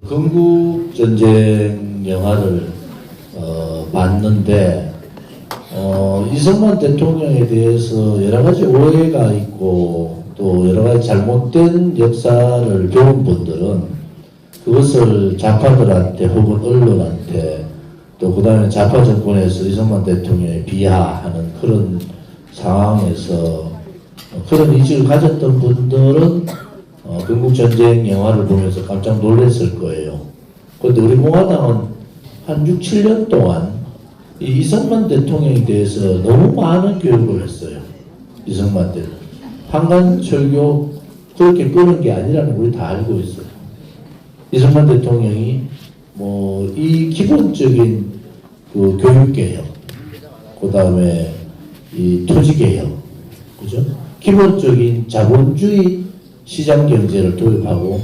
건국전쟁 영화를 봤는데 이승만 대통령에 대해서 여러 가지 오해가 있고 또 여러 가지 잘못된 역사를 배운 분들은 그것을 좌파들한테 혹은 언론한테 또 그 다음에 좌파 정권에서 이승만 대통령에 비하하는 그런 상황에서 그런 인식을 가졌던 분들은 건국전쟁 영화를 보면서 깜짝 놀랐을 거예요. 그런데 우리 공화당은 한 6, 7년 동안 이 이승만 대통령에 대해서 너무 많은 교육을 했어요. 이승만 대통령. 한간 철교 그렇게 끄는 게 아니라는 걸 우리 다 알고 있어요. 이승만 대통령이 이 기본적인 그 교육개혁, 그 다음에 이 토지개혁, 그죠? 기본적인 자본주의 시장 경제를 도입하고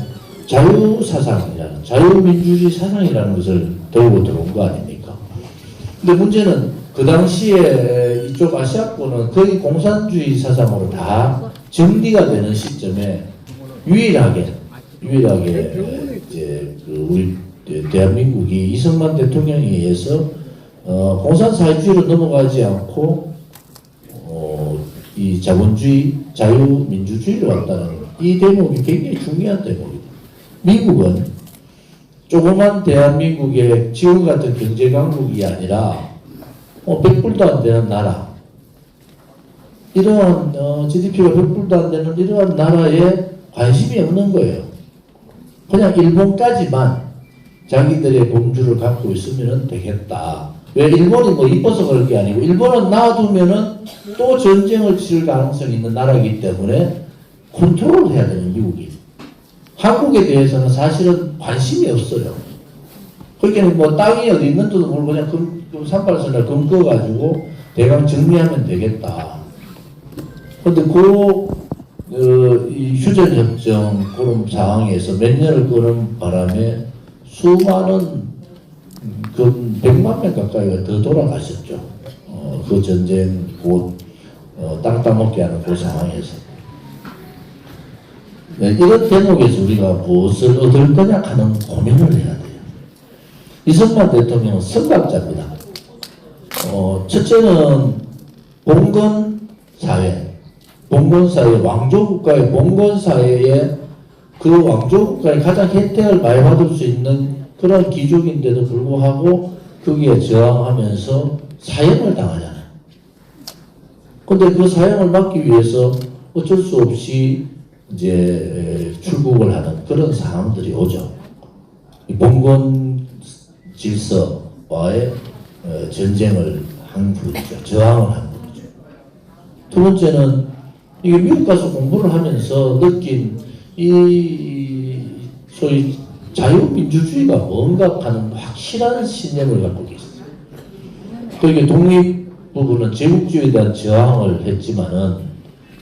자유사상이라는, 자유민주주의 사상이라는 것을 들고 들어온 거 아닙니까? 근데 문제는 그 당시에 이쪽 아시아권은 거의 공산주의 사상으로 다 정리가 되는 시점에 유일하게 이제 우리 대한민국이 이승만 대통령에 의해서 공산사회주의로 넘어가지 않고 이 자본주의, 자유민주주의로 왔다는 이 대목이 굉장히 중요한 대목입니다. 미국은 조그만 대한민국의 지금 같은 경제 강국이 아니라 100불도 안 되는 나라, 이러한 GDP가 100불도 안 되는 이러한 나라에 관심이 없는 거예요. 그냥 일본까지만 자기들의 범주를 갖고 있으면 되겠다. 왜 일본이 이뻐서 그럴 게 아니고 일본은 놔두면은 또 전쟁을 치를 가능성이 있는 나라이기 때문에 컨트롤을 해야 되는 미국이. 한국에 대해서는 사실은 관심이 없어요. 그러니까 땅이 어디 있는지도 모르고 그냥 산발선을 검거가지고 대강 정리하면 되겠다. 근데 이 휴전협정 그런 상황에서 몇 년을 끄는 바람에 수많은 100만 명 가까이가 더 돌아가셨죠. 그 전쟁 땅 따먹게 하는 그 상황에서. 이런 대목에서 우리가 무엇을 얻을 거냐 하는 고민을 해야 돼요. 이승만 대통령은 선각자입니다. 첫째는 봉건사회, 왕조국가의 봉건사회에 그 왕조국가의 가장 혜택을 많이 받을 수 있는 그런 귀족인데도 불구하고 거기에 저항하면서 사형을 당하잖아요. 근데 그 사형을 막기 위해서 어쩔 수 없이 이제 출국을 하는 그런 상황들이 오죠. 이 봉건 질서와의 전쟁을 한 분이죠. 저항을 한 분이죠. 두 번째는 이게 미국 가서 공부를 하면서 느낀 소위 자유민주주의가 뭔가 하는 확실한 신념을 갖고 계셨어요. 또 이게 독립 부분은 제국주의에 대한 저항을 했지만은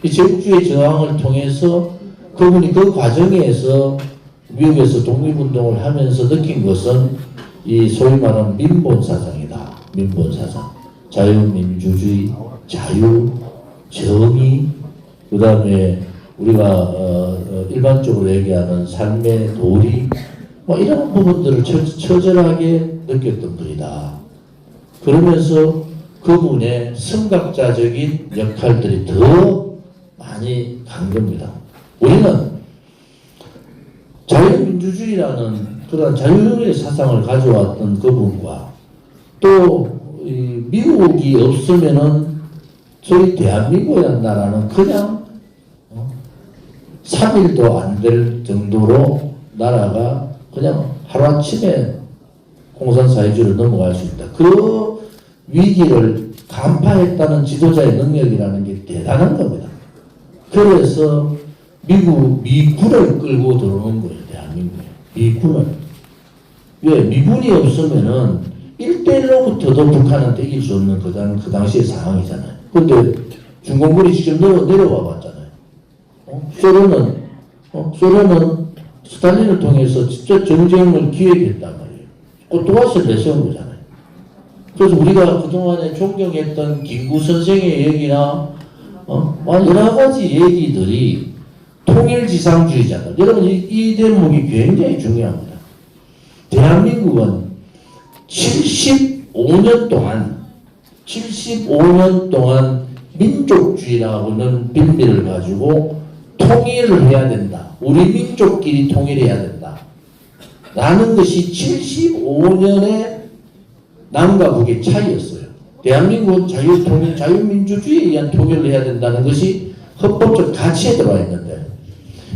이 제국주의 저항을 통해서 그분이 그 과정에서 미국에서 독립운동을 하면서 느낀 것은 이 소위 말하는 민본사상이다. 민본사상. 자유민주주의, 자유, 정의, 그 다음에 우리가 일반적으로 얘기하는 삶의 도리, 이런 부분들을 처절하게 느꼈던 분이다. 그러면서 그분의 선각자적인 역할들이 더 많이 간 겁니다. 우리는 자유민주주의라는 그런 자유의 사상을 가져왔던 그분과 또 미국이 없으면은 소위 대한민국이라는 나라는 그냥 3일도 안 될 정도로 나라가 그냥 하루아침에 공산사회주의로 넘어갈 수 있다. 그 위기를 간파했다는 지도자의 능력이라는 게 대단한 겁니다. 그래서 미군을 끌고 들어오는 거예요. 대한민국에. 미군을. 왜? 미군이 없으면은 1대1로부터도 북한은 이길 수 없는 그 당시의 상황이잖아요. 근데 중공군이 직접 내려와 봤잖아요. 소련은 스탈린을 통해서 직접 전쟁을 기획했단 말이에요. 꽃도화스를 내세운 거잖아요. 그래서 우리가 그동안에 존경했던 김구 선생의 얘기나 여러 가지 얘기들이 통일지상주의자다. 여러분 이 대목이 굉장히 중요합니다. 대한민국은 75년 동안 민족주의라고는 빌미를 가지고 통일을 해야 된다. 우리 민족끼리 통일해야 된다. 라는 것이 75년의 남과 북의 차이였어요. 대한민국은 자유통일, 자유민주주의에 의한 통일을 해야 된다는 것이 헌법적 가치에 들어와 있는데,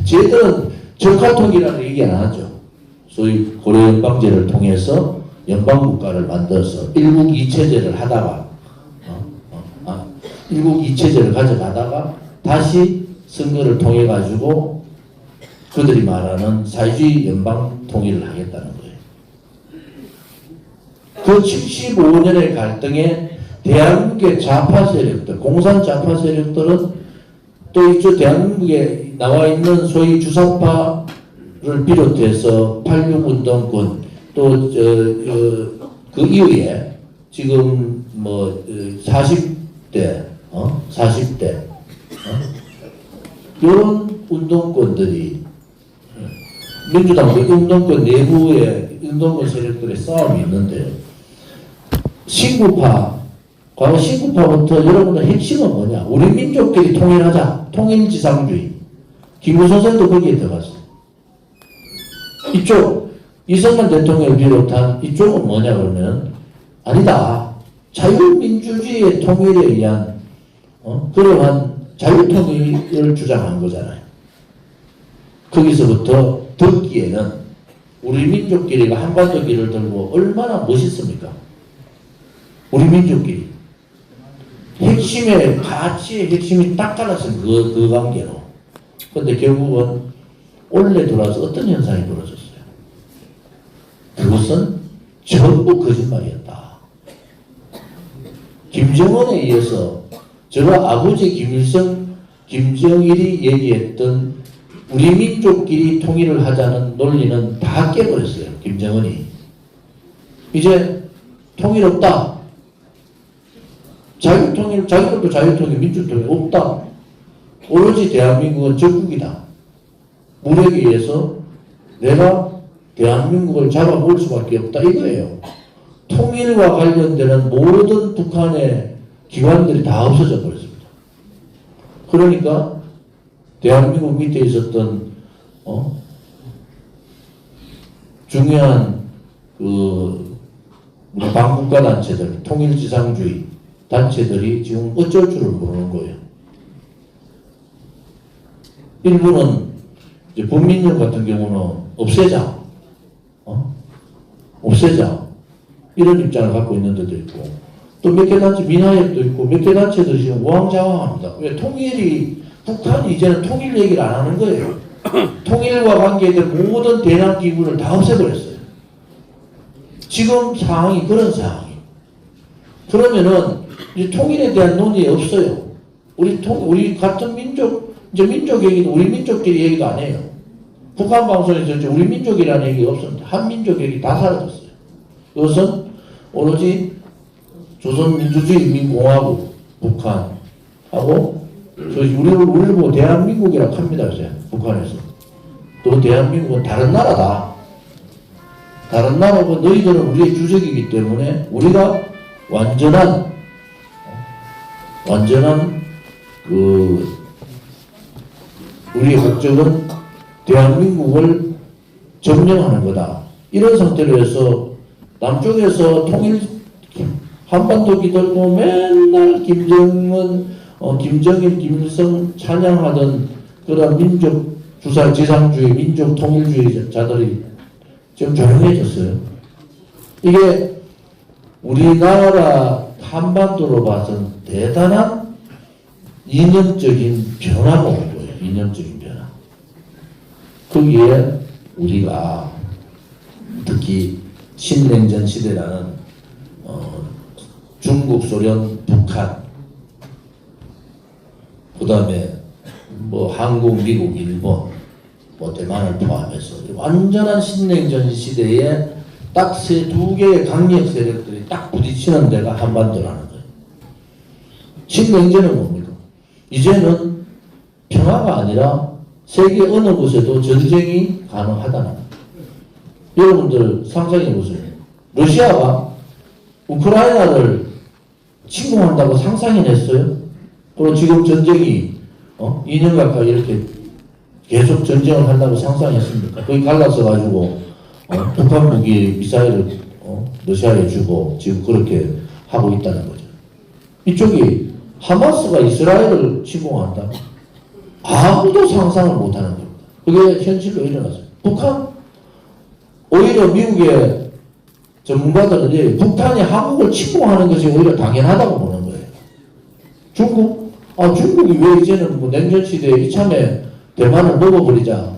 저희들은 적화통일이라는 얘기 안 하죠. 소위 고려연방제를 통해서 연방국가를 만들어서 일국 이체제를 하다가 일국 이체제를 가져가다가 다시 선거를 통해 가지고 그들이 말하는 사회주의 연방 통일을 하겠다는 거예요. 그 75년의 갈등에 대한민국의 좌파 세력들, 공산 좌파 세력들은 또 이쪽 대한민국에 나와 있는 소위 주사파를 비롯해서 86운동권 또 그 이후에 지금 뭐 40대 이런 운동권들이 민주당 운동권 내부에 운동권 세력들의 싸움이 있는데, 신구파, 과거 신구파부터 여러분의 핵심은 뭐냐? 우리 민족끼리 통일하자. 통일지상주의. 김구 선생도 거기에 들어갔어요. 이쪽, 이승만 대통령을 비롯한 이쪽은 뭐냐 그러면, 아니다. 자유민주주의의 통일에 의한 그러한 자유통일을 주장한 거잖아요. 거기서부터 듣기에는 우리 민족끼리가 한반도 길을 들고 얼마나 멋있습니까? 우리 민족끼리. 핵심의, 가치의 핵심이 딱 갈라진 그 관계로. 근데 결국은 올해 들어와서 어떤 현상이 벌어졌어요? 그것은 전부 거짓말이었다. 김정은에 의해서 저와 아버지 김일성, 김정일이 얘기했던 우리 민족끼리 통일을 하자는 논리는 다 깨버렸어요. 김정은이. 이제 통일 없다. 자유통일, 자기들도 자유통일, 민주통일 없다. 오로지 대한민국은 적국이다. 무력에 의해서 내가 대한민국을 잡아볼 수밖에 없다. 이거예요. 통일과 관련되는 모든 북한의 기관들이 다 없어져 버렸습니다. 그러니까 대한민국 밑에 있었던 중요한 그 우리 반국가 단체들, 통일지상주의 단체들이 지금 어쩔 줄을 모르는 거예요. 일부는 이제 범민령 같은 경우는 없애자, 없애자 이런 입장을 갖고 있는 데도 있고, 또 몇 개 단체 민화협도 있고 몇 개 단체들이 지금 우왕좌왕합니다. 왜? 통일이, 북한이 이제는 통일 얘기를 안 하는 거예요. 통일과 관계된 모든 대남 기구를 다 없애버렸어요. 지금 상황이 그런 상황이에요. 그러면은 이제 통일에 대한 논의 없어요. 우리 같은 민족, 이제 민족 얘기도 우리 민족끼리 얘기도 안 해요. 북한 방송에서 이제 우리 민족이라는 얘기가 없습니다. 한민족 얘기 다 사라졌어요. 이것은 오로지 조선민주주의인민공화국 북한하고 우리를 보고 대한민국이라고 합니다. 이제 북한에서. 또 대한민국은 다른 나라다. 다른 나라고 너희들은 우리의 주적이기 때문에 우리가 완전한 우리의 목적은 대한민국을 점령하는 거다. 이런 상태로 해서 남쪽에서 통일 한반도 기들고 맨날 김정은, 김정일, 김일성 찬양하던 그런 민족 주사 지상주의, 민족 통일주의자들이 지금 조용해졌어요. 이게 우리나라 한반도로 봐서는 대단한 이념적인 변화가 온 거예요. 이념적인 변화. 거기에 우리가 특히 신냉전 시대라는 중국, 소련, 북한, 그 다음에 뭐 한국, 미국, 일본, 뭐 대만을 포함해서 완전한 신냉전 시대에 딱 두 개의 강력 세력들이 딱 부딪히는 데가 한반도라는 거예요. 신냉전은 뭡니까? 이제는 평화가 아니라 세계 어느 곳에도 전쟁이 가능하다는 거예요. 여러분들 상상해보세요. 러시아가 우크라이나를 침공한다고 상상해냈어요? 그리고 지금 전쟁이 2년 가까이 이렇게 계속 전쟁을 한다고 상상했습니까? 거기 갈라서 가지고 북한 무기 미사일을 러시아에 주고 지금 그렇게 하고 있다는 거죠. 이쪽이 하마스가 이스라엘을 침공한다? 아무도 상상을 못하는 겁니다. 그게 현실로 일어났어요. 북한? 오히려 미국의 전문가들은 북한이 한국을 침공하는 것이 오히려 당연하다고 보는 거예요. 중국? 중국이 왜 이제는 뭐 냉전시대에 이참에 대만을 먹어버리자.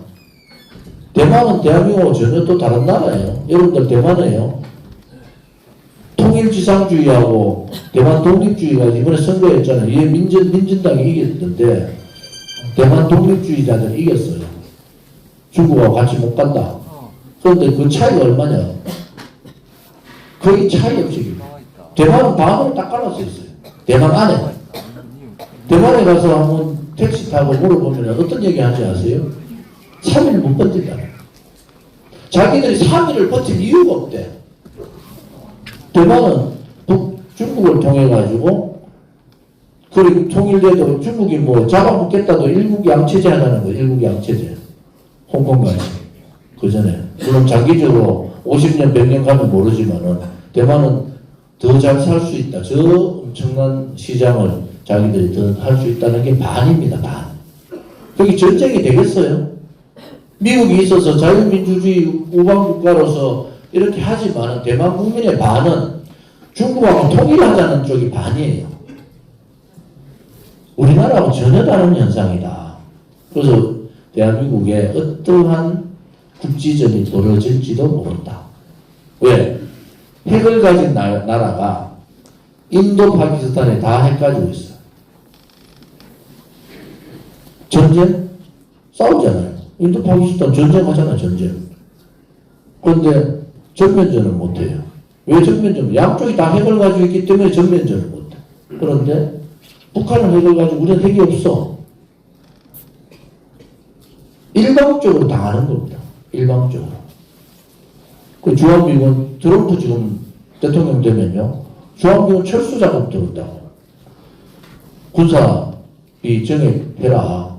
대만은 대한민국하고 전혀 또 다른 나라예요. 여러분들 대만은요, 통일지상주의하고 대만 독립주의가 이번에 선거했잖아요. 이게 민진당이 이겼는데 대만 독립주의자들이 이겼어요. 중국하고 같이 못 간다. 그런데 그 차이가 얼마냐? 거의 차이 없이 대만은 반으로 딱 갈라져 있어요. 대만 안에. 대만에 가서 한번 택시 타고 물어보면 어떤 얘기 하는지 아세요? 3일 못 버틴다. 자기들이 3일을 버틸 이유가 없대. 대만은 중국을 통해 가지고 그 통일돼도 중국이 뭐 잡아먹겠다도 일국양체제 하자는 거예요. 일국양체제. 홍콩같이. 그 전에. 물론 장기적으로 50년, 100년 가면 모르지만은 대만은 더 잘 살 수 있다. 저 엄청난 시장을 자기들이 더 할 수 있다는 게 반입니다. 반. 거기 전쟁이 되겠어요? 미국이 있어서 자유민주주의 우방국가로서 이렇게 하지만 대만 국민의 반은 중국하고 통일하자는 쪽이 반이에요. 우리나라하고 전혀 다른 현상이다. 그래서 대한민국에 어떠한 국지전이 벌어질지도 모른다. 왜? 핵을 가진 나라가 인도, 파키스탄에 다 핵 가지고 있어. 전쟁? 싸우잖아요. 인도, 파키스탄 전쟁하잖아요, 전쟁. 그런데 전면전은 못해요. 왜 전면전? 양쪽이 다 핵을 가지고 있기 때문에 전면전을 못해. 그런데 북한은 핵을 가지고 우리는 핵이 없어. 일방적으로 당하는 겁니다. 일방적으로. 그 주한미군, 트럼프 지금 대통령 되면요, 주한미군 철수 작업 들어온다고. 군사비 정액해라.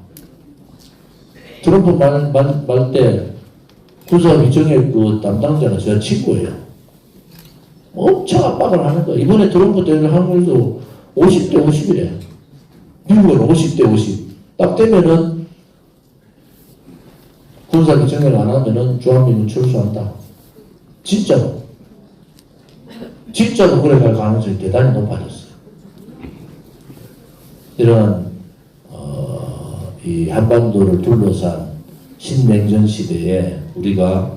트럼프 말 때 군사비 정액 그 담당자는 제 친구예요. 엄청 압박을 하는 거예요. 이번에 트럼프 때는 한국에도 50대 50이래. 미국은 50대 50. 딱 되면은 군사비 정액 안 하면은 주한미군 철수한다. 진짜로. 진짜로 그래 갈 가능성이 대단히 높아졌어요. 이런 이 한반도를 둘러싼 신냉전 시대에 우리가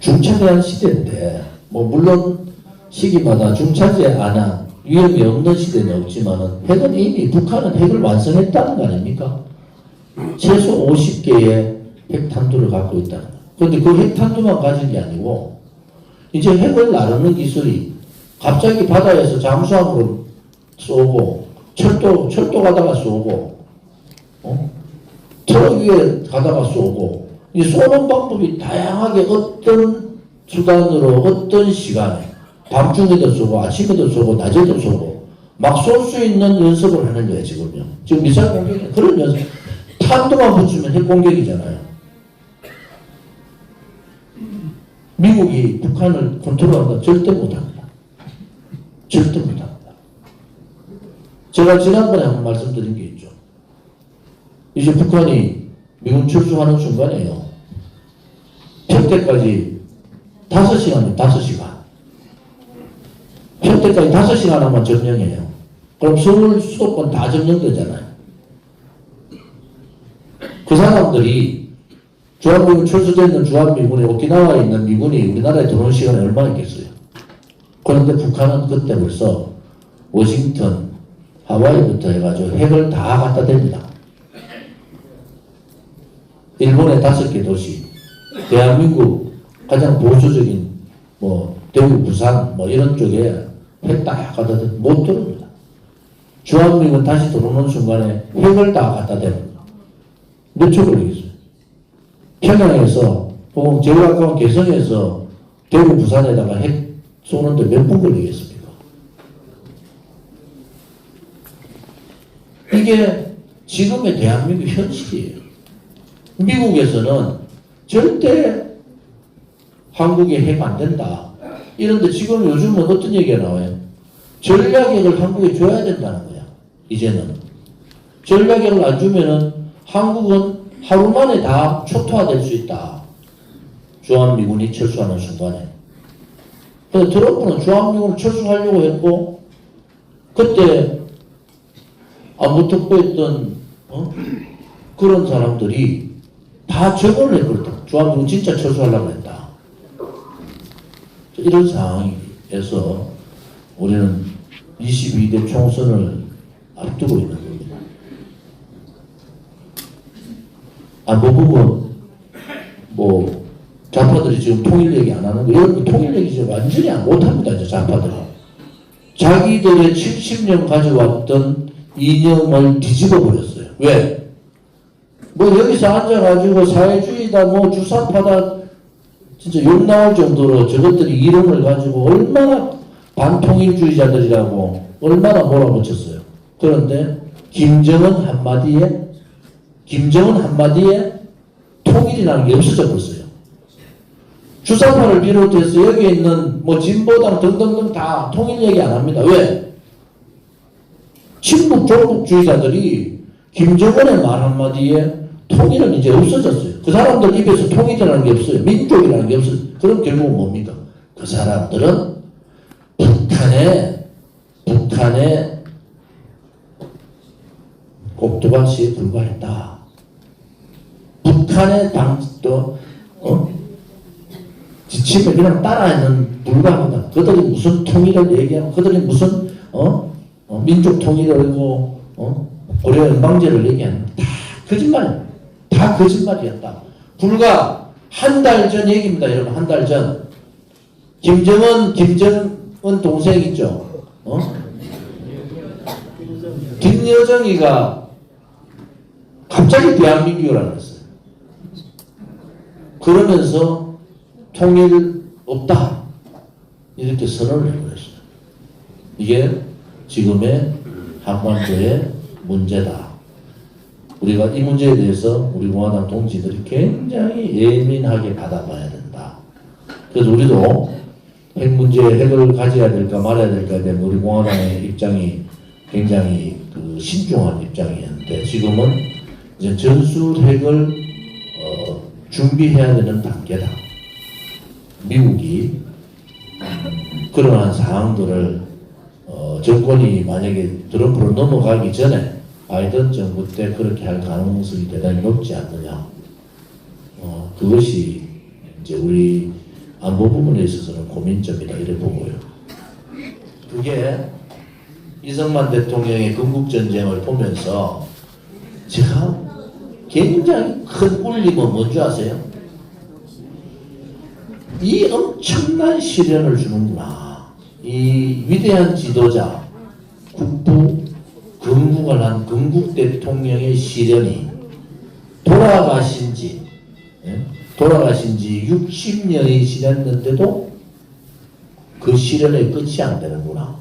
중차대한 시대인데, 뭐 물론 시기마다 중차대 안 한 위험이 없는 시대는 없지만은 핵은 이미 북한은 핵을 완성했다는 거 아닙니까? 최소 50개의 핵탄두를 갖고 있다는 거. 그런데 그 핵탄두만 가진 게 아니고 이제 핵을 나르는 기술이 갑자기 바다에서 잠수함으로 쏘고 철도 가다가 쏘고 트럭 위에 가다가 쏘고 이 쏘는 방법이 다양하게 어떤 수단으로 어떤 시간에 밤중에도 쏘고 아침에도 쏘고 낮에도 쏘고 막 쏠 수 있는 연습을 하는 거예요. 지금요. 지금 미사일 공격이 그런 연습. 탄두만 붙이면 핵 공격이잖아요. 미국이 북한을 컨트롤한다? 절대 못합니다. 절대 못합니다. 제가 지난번에 한번 말씀드린 게 있죠. 이제 북한이 미군 철수하는 순간에요. 평택까지 5시간이에요. 5시간. 평택까지 5시간 하면 점령해요. 그럼 서울 수도권 다 점령되잖아요. 그 사람들이 주한미군 철수되는 주한미군이 오키나와에 있는 미군이 우리나라에 들어오는 시간이 얼마나 있겠어요. 그런데 북한은 그때 벌써 워싱턴, 하와이부터 해가지고 핵을 다 갖다 댑니다. 일본의 5개 도시, 대한민국 가장 보수적인 뭐 대구, 부산 뭐 이런 쪽에 핵 다 갖다 댑니다. 못 들어옵니다. 주한미군 다시 들어오는 순간에 핵을 다 갖다 댑니다. 몇 초 걸리겠어요? 평양에서 혹은 제일 가까운 개성에서 대구 부산에다가 핵 쏘는데 몇 분 걸리겠습니까? 이게 지금의 대한민국 현실이에요. 미국에서는 절대 한국에 핵 안 된다. 이런데 지금 요즘은 어떤 얘기가 나와요? 전략핵을 한국에 줘야 된다는 거야. 이제는. 전략핵을 안 주면은 한국은 하루 만에 다 초토화될 수 있다. 주한미군이 철수하는 순간에. 근데 트럼프는 주한미군을 철수하려고 했고, 그때 안보특보했던 그런 사람들이 다 증언을 했거든. 주한미군 진짜 철수하려고 했다. 이런 상황에서 우리는 22대 총선을 앞두고 있는 겁니다. 안보부분 뭐 좌파들이 지금 통일 얘기 안 하는 거, 이런 통일 얘기 지금 완전히 못합니다. 이제 좌파들은 자기들의 70년 가져왔던 이념을 뒤집어 버렸어요. 왜? 뭐 여기서 앉아가지고 사회주의다 뭐 주사파다 진짜 욕 나올 정도로 저것들이 이름을 가지고 얼마나 반통일주의자들이라고 얼마나 몰아붙였어요. 그런데 김정은 한마디에 통일이라는 게 없어져 버렸어요. 주사파를 비롯해서 여기 있는 뭐 진보당 등등등 다 통일 얘기 안 합니다. 왜? 친북 종북주의자들이 김정은의 말 한마디에 통일은 이제 없어졌어요. 그 사람들 입에서 통일이라는 게 없어요. 민족이라는 게 없어요. 그럼 결국은 뭡니까? 그 사람들은 북한의 꼭두각시에 불과했다. 북한의 지침에 그냥 따라하는 불과하다. 그들이 무슨 통일을 얘기하고, 그들이 무슨 민족 통일을 하고 고려 연방제를 얘기하는 다 거짓말, 다 거짓말이었다. 불과 한 달 전 얘기입니다, 여러분. 한 달 전 김정은 동생 있죠. 김여정이가 갑자기 대한민국을 알았어요. 그러면서 통일 없다 이렇게 선언을 해버렸어요. 이게 지금의 한반도의 문제다. 우리가 이 문제에 대해서 우리 공화당 동지들이 굉장히 예민하게 받아봐야 된다. 그래서 우리도 핵 문제에 핵을 가져야 될까 말아야 될까에 대한 우리 공화당의 입장이 굉장히 신중한 입장이었는데, 지금은 이제 전술핵을 준비해야 되는 단계다. 미국이 그러한 사항들을 정권이 만약에 트럼프로 넘어가기 전에 바이든 정부 때 그렇게 할 가능성이 대단히 높지 않느냐. 그것이 이제 우리 안보 부분에 있어서는 고민점이다 이래 보고요. 그게 이승만 대통령의 건국전쟁을 보면서 제가 굉장히 큰 울림은 뭔지 아세요? 이 엄청난 시련을 주는구나. 이 위대한 지도자, 건국을 한 건국 대통령의 시련이 돌아가신 지 60년이 지났는데도 그 시련의 끝이 안 되는구나.